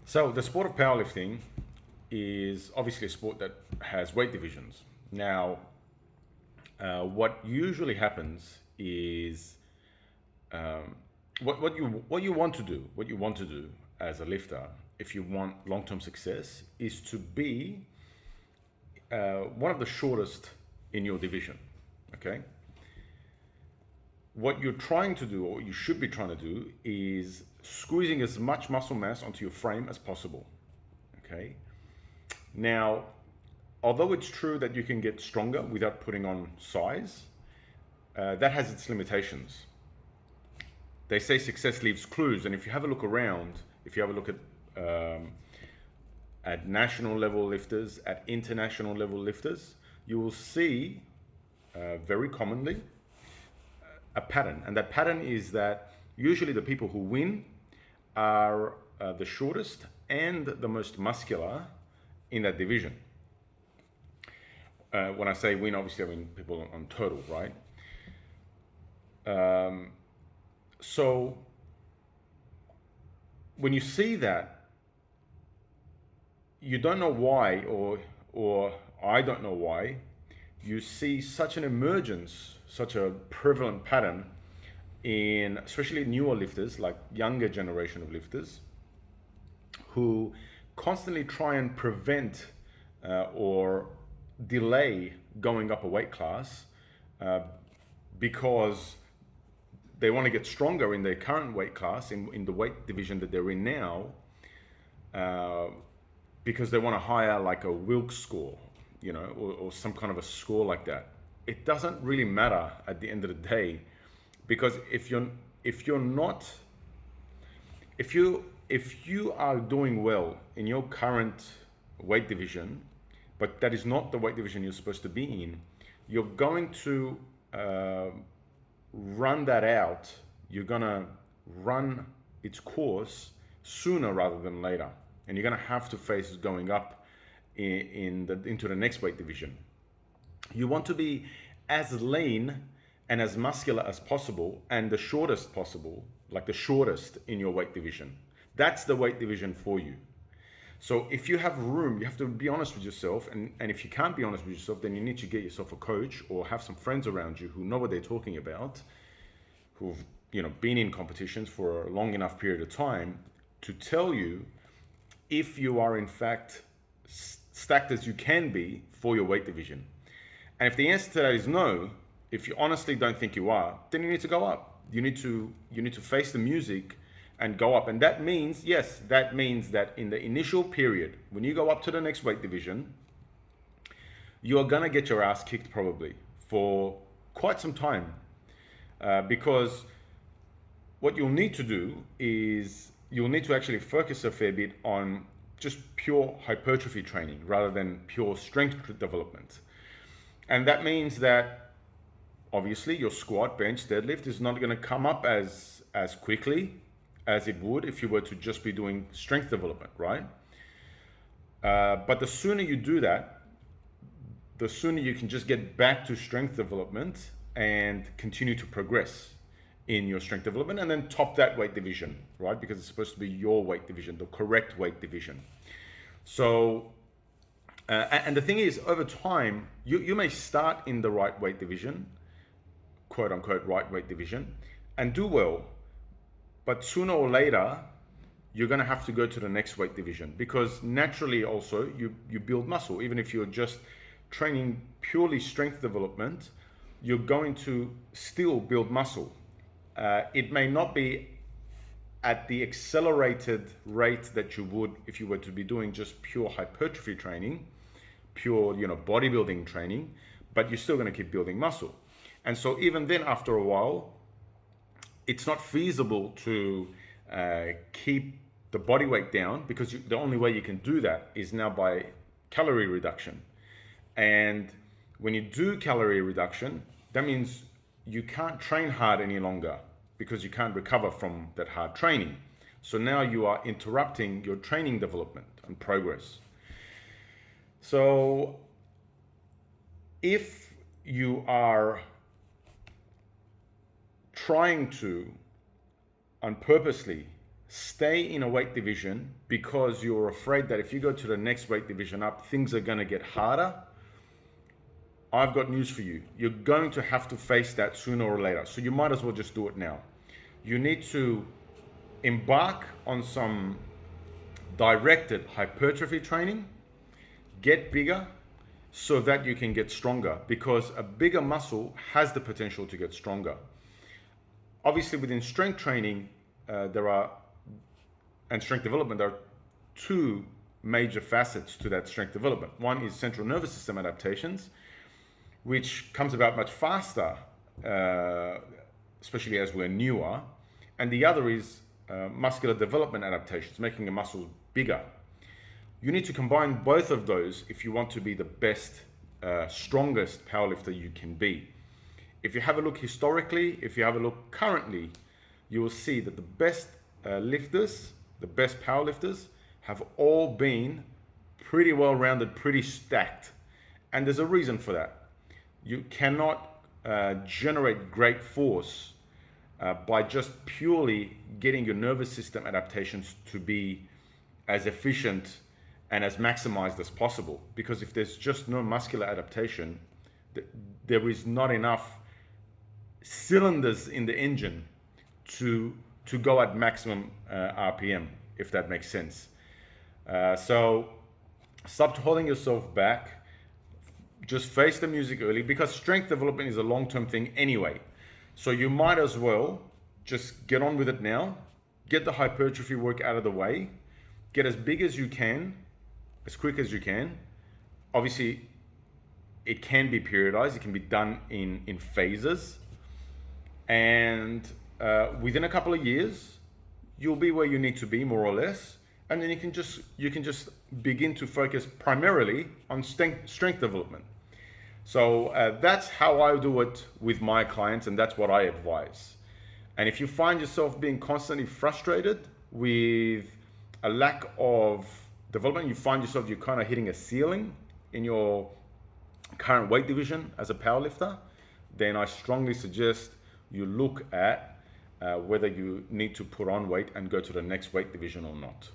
So the sport of powerlifting is obviously a sport that has weight divisions. Now, what usually happens is what you want to do, as a lifter, if you want long-term success, is to be one of the shortest in your division. Okay. What you're trying to do, or what you should be trying to do, is squeezing as much muscle mass onto your frame as possible. Okay. Now, although it's true that you can get stronger without putting on size, that has its limitations. They say success leaves clues, and if you have a look around, if you have a look at national level lifters, at international level lifters, you will see very commonly a pattern, and that pattern is that usually the people who win are the shortest and the most muscular in that division. When I say win, obviously I mean people on total, right? So when you see that, you don't know why, or I don't know why, you see such an emergence, such a prevalent pattern in especially newer lifters, like younger generation of lifters, who constantly try and prevent or delay going up a weight class because they want to get stronger in their current weight class, in the weight division that they're in now, because they want to hire like a Wilks score, you know, or some kind of a score like that. It doesn't really matter at the end of the day, because if you are doing well in your current weight division, but that is not the weight division you're supposed to be in, you're going to run that out. You're gonna run its course sooner rather than later, and you're gonna have to face going up into the next weight division. You want to be as lean and as muscular as possible, and the shortest possible, like the shortest in your weight division. That's the weight division for you. So if you have room, you have to be honest with yourself, and if you can't be honest with yourself, then you need to get yourself a coach or have some friends around you who know what they're talking about, who've been in competitions for a long enough period of time to tell you if you are in fact stacked as you can be for your weight division. And if the answer to that is no, if you honestly don't think you are, then you need to go up. You need to face the music and go up. And that means, yes, that means that in the initial period, when you go up to the next weight division, you are gonna get your ass kicked probably for quite some time. Because what you'll need to do is you'll need to actually focus a fair bit on just pure hypertrophy training rather than pure strength development. And that means that obviously your squat, bench, deadlift is not going to come up as quickly as it would if you were to just be doing strength development, right? But the sooner you do that, the sooner you can just get back to strength development and continue to progress in your strength development, and then top that weight division, right? Because it's supposed to be your weight division, the correct weight division. So, and the thing is, over time, you may start in the right weight division, quote unquote right weight division, and do well. But sooner or later, you're going to have to go to the next weight division, because naturally also you build muscle. Even if you're just training purely strength development, you're going to still build muscle. It may not be at the accelerated rate that you would if you were to be doing just pure hypertrophy training, pure bodybuilding training, but you're still going to keep building muscle. And so even then, after a while, it's not feasible to keep the body weight down, because the only way you can do that is now by calorie reduction. And when you do calorie reduction, that means you can't train hard any longer, because you can't recover from that hard training. So now you are interrupting your training development and progress. So if you are trying to unpurposely stay in a weight division because you're afraid that if you go to the next weight division up, things are going to get harder, I've got news for you. You're going to have to face that sooner or later. So you might as well just do it now. You need to embark on some directed hypertrophy training, get bigger so that you can get stronger, because a bigger muscle has the potential to get stronger. Obviously, within strength training, and strength development, there are two major facets to that strength development. One is central nervous system adaptations, which comes about much faster, especially as we're newer. And the other is muscular development adaptations, making the muscles bigger. You need to combine both of those if you want to be the best, strongest powerlifter you can be. If you have a look historically, if you have a look currently, you will see that the best lifters, the best powerlifters, have all been pretty well-rounded, pretty stacked. And there's a reason for that. You cannot generate great force by just purely getting your nervous system adaptations to be as efficient and as maximized as possible. Because if there's just no muscular adaptation, there is not enough cylinders in the engine to go at maximum RPM, if that makes sense. So stop holding yourself back. Just face the music early, because strength development is a long-term thing anyway. So you might as well just get on with it now, get the hypertrophy work out of the way, get as big as you can, as quick as you can. Obviously, it can be periodized, it can be done in phases. And within a couple of years, you'll be where you need to be, more or less. And then you can just begin to focus primarily on strength development. So that's how I do it with my clients, and that's what I advise. And if you find yourself being constantly frustrated with a lack of development, you find yourself you're kind of hitting a ceiling in your current weight division as a powerlifter, then I strongly suggest you look at whether you need to put on weight and go to the next weight division or not.